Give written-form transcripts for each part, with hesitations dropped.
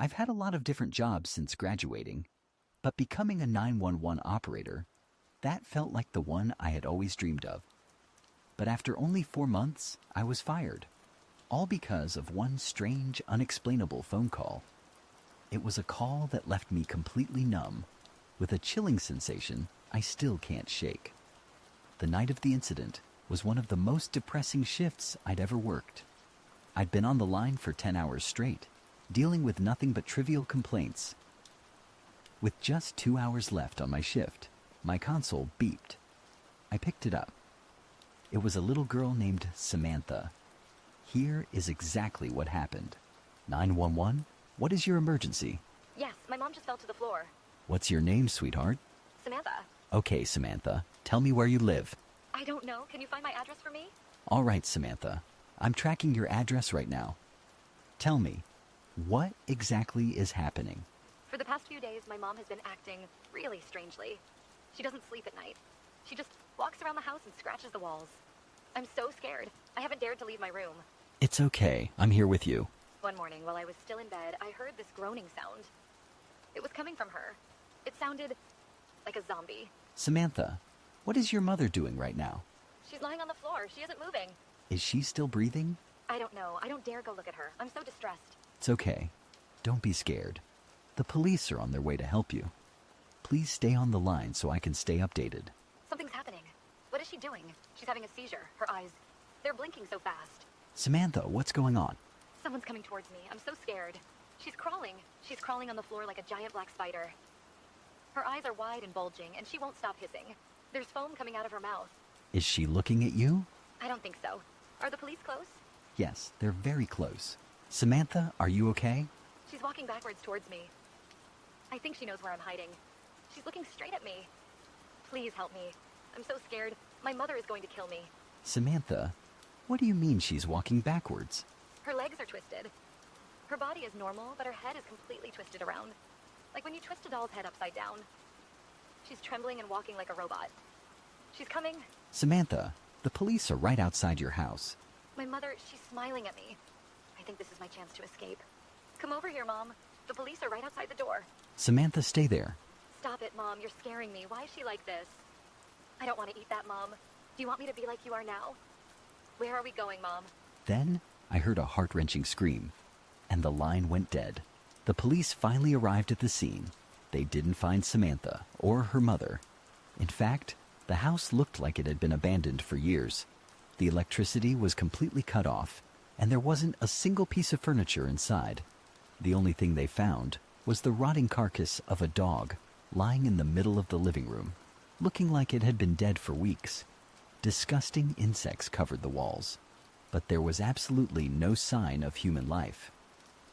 I've had a lot of different jobs since graduating, but becoming a 911 operator, that felt like the one I had always dreamed of. But after only 4 months, I was fired, all because of one strange, unexplainable phone call. It was a call that left me completely numb, with a chilling sensation I still can't shake. The night of the incident was one of the most depressing shifts I'd ever worked. I'd been on the line for 10 hours straight, dealing with nothing but trivial complaints. With just 2 hours left on my shift, my console beeped. I picked it up. It was a little girl named Samantha. Here is exactly what happened. 911? What is your emergency? Yes, my mom just fell to the floor. What's your name, sweetheart? Samantha. Okay, Samantha. Tell me where you live. I don't know. Can you find my address for me? All right, Samantha. I'm tracking your address right now. Tell me, what exactly is happening? For the past few days, my mom has been acting really strangely. She doesn't sleep at night. She just walks around the house and scratches the walls. I'm so scared. I haven't dared to leave my room. It's okay. I'm here with you. One morning, while I was still in bed, I heard this groaning sound. It was coming from her. It sounded like a zombie. Samantha, what is your mother doing right now? She's lying on the floor. She isn't moving. Is she still breathing? I don't know. I don't dare go look at her. I'm so distressed. It's okay. Don't be scared. The police are on their way to help you. Please stay on the line so I can stay updated. Something's happening. What is she doing? She's having a seizure. Her eyes, they're blinking so fast. Samantha, what's going on? Someone's coming towards me. I'm so scared. She's crawling. She's crawling on the floor like a giant black spider. Her eyes are wide and bulging, and she won't stop hissing. There's foam coming out of her mouth. Is she looking at you? I don't think so. Are the police close? Yes, they're very close. Samantha, are you okay? She's walking backwards towards me. I think she knows where I'm hiding. She's looking straight at me. Please help me. I'm so scared. My mother is going to kill me. Samantha, what do you mean she's walking backwards? Her legs are twisted. Her body is normal, but her head is completely twisted around. Like when you twist a doll's head upside down. She's trembling and walking like a robot. She's coming. Samantha, the police are right outside your house. My mother, she's smiling at me. I think this is my chance to escape. Come over here, Mom. The police are right outside the door. Samantha, stay there. Stop it, Mom. You're scaring me. Why is she like this? I don't want to eat that, Mom. Do you want me to be like you are now? Where are we going, Mom? Then I heard a heart-wrenching scream, and the line went dead. The police finally arrived at the scene. They didn't find Samantha or her mother. In fact, the house looked like it had been abandoned for years. The electricity was completely cut off, and there wasn't a single piece of furniture inside. The only thing they found was the rotting carcass of a dog lying in the middle of the living room, looking like it had been dead for weeks. Disgusting insects covered the walls, but there was absolutely no sign of human life.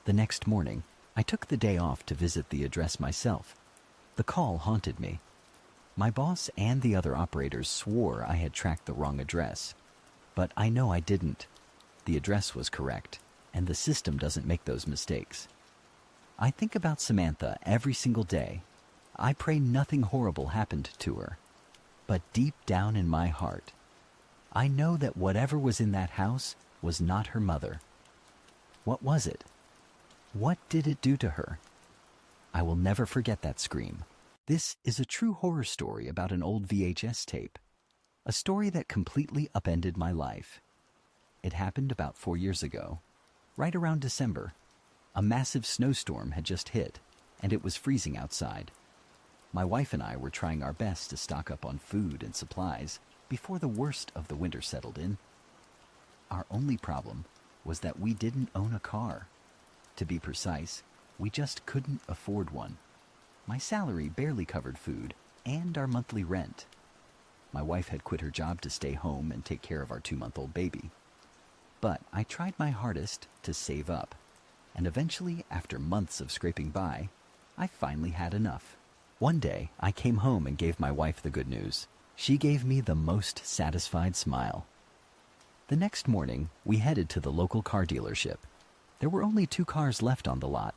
The next morning, I took the day off to visit the address myself. The call haunted me. My boss and the other operators swore I had tracked the wrong address, but I know I didn't. The address was correct, and the system doesn't make those mistakes. I think about Samantha every single day. I pray nothing horrible happened to her. But deep down in my heart, I know that whatever was in that house was not her mother. What was it? What did it do to her? I will never forget that scream. This is a true horror story about an old VHS tape. A story that completely upended my life. It happened about 4 years ago, right around December. A massive snowstorm had just hit, and it was freezing outside. My wife and I were trying our best to stock up on food and supplies before the worst of the winter settled in. Our only problem was that we didn't own a car. To be precise, we just couldn't afford one. My salary barely covered food and our monthly rent. My wife had quit her job to stay home and take care of our 2-month-old baby. But I tried my hardest to save up, and eventually, after months of scraping by, I finally had enough. One day, I came home and gave my wife the good news. She gave me the most satisfied smile. The next morning, we headed to the local car dealership. There were only 2 cars left on the lot.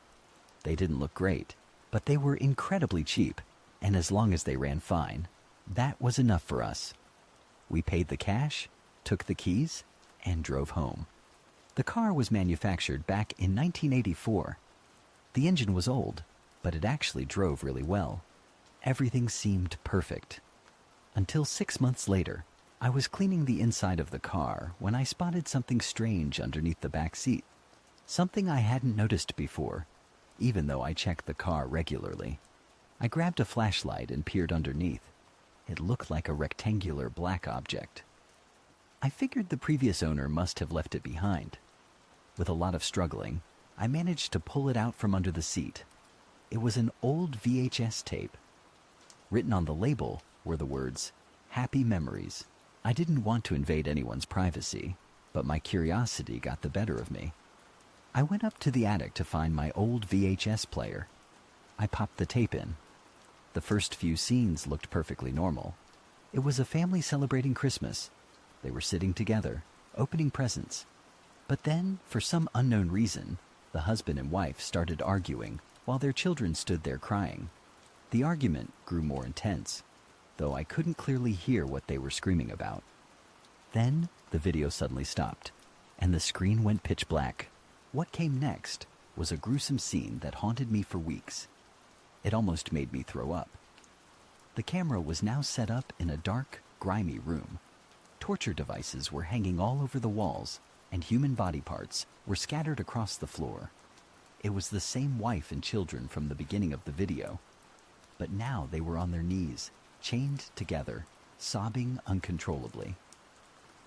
They didn't look great, but they were incredibly cheap, and as long as they ran fine, that was enough for us. We paid the cash, took the keys, and drove home. The car was manufactured back in 1984. The engine was old, but it actually drove really well. Everything seemed perfect. Until 6 months later, I was cleaning the inside of the car when I spotted something strange underneath the back seat. Something I hadn't noticed before, even though I checked the car regularly. I grabbed a flashlight and peered underneath. It looked like a rectangular black object. I figured the previous owner must have left it behind. With a lot of struggling, I managed to pull it out from under the seat. It was an old VHS tape. Written on the label were the words, "Happy Memories." I didn't want to invade anyone's privacy, but my curiosity got the better of me. I went up to the attic to find my old VHS player. I popped the tape in. The first few scenes looked perfectly normal. It was a family celebrating Christmas. They were sitting together, opening presents. But then, for some unknown reason, the husband and wife started arguing while their children stood there crying. The argument grew more intense, though I couldn't clearly hear what they were screaming about. Then the video suddenly stopped, and the screen went pitch black. What came next was a gruesome scene that haunted me for weeks. It almost made me throw up. The camera was now set up in a dark, grimy room. Torture devices were hanging all over the walls, and human body parts were scattered across the floor. It was the same wife and children from the beginning of the video, but now they were on their knees, chained together, sobbing uncontrollably.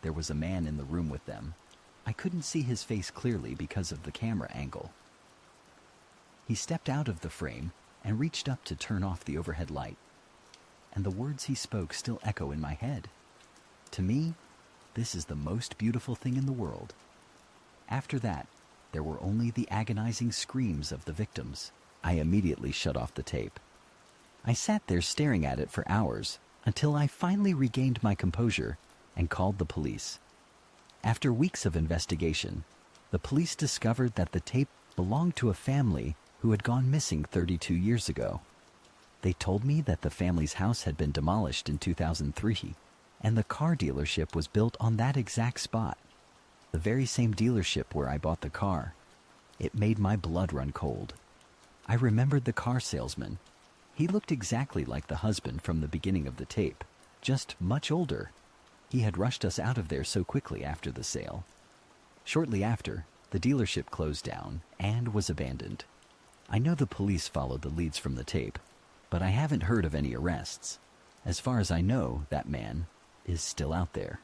There was a man in the room with them. I couldn't see his face clearly because of the camera angle. He stepped out of the frame and reached up to turn off the overhead light, and the words he spoke still echo in my head. To me, this is the most beautiful thing in the world. After that, there were only the agonizing screams of the victims. I immediately shut off the tape. I sat there staring at it for hours until I finally regained my composure and called the police. After weeks of investigation, the police discovered that the tape belonged to a family who had gone missing 32 years ago. They told me that the family's house had been demolished in 2003, and the car dealership was built on that exact spot, the very same dealership where I bought the car. It made my blood run cold. I remembered the car salesman. He looked exactly like the husband from the beginning of the tape, just much older. He had rushed us out of there so quickly after the sale. Shortly after, the dealership closed down and was abandoned. I know the police followed the leads from the tape, but I haven't heard of any arrests. As far as I know, that man is still out there.